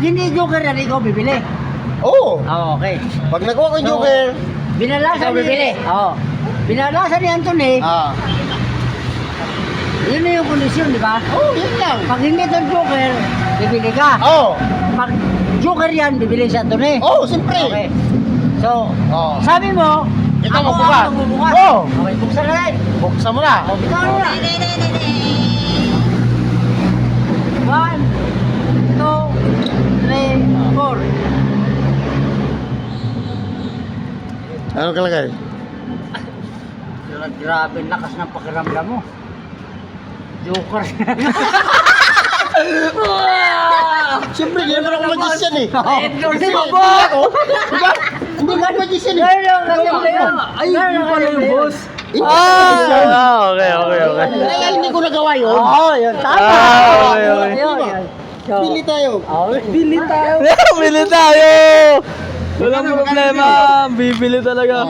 Hindi joker yan, ikaw bibili. Oo. Oo, okay. Pag nakuha ko yung joker, Binalasan ikaw bibili. Oo. Binalasan ni Anthony, yun na yung kondisyon, di ba? Oo, yun lang. Pag hindi ito joker, bibili ka. Oo. Pag joker yan, bibili si Anthony. Oo, siyempre. Okay. So, Oo. sabi mo, Ikaw ako magbukas. ang magbubukas. Oo. Okay, buksan na rin. Buksan mo na. O, bitaw na. 1, 2, 3, 4. Ano kalagay? Grabe, lakas ng pakiramdam mo. Joker. Siyempre, hindi naman ako magician eh. Hindi mo ba? Diba? Hindi nga magician eh. Ay, yung pala yung boss. Okay. Kaya hindi ko nagawa yun. Oo, yun. Tama. Okay. Yun. Pili tayo. Bili tayo. Bili tayo! Walang problema, bibili talaga.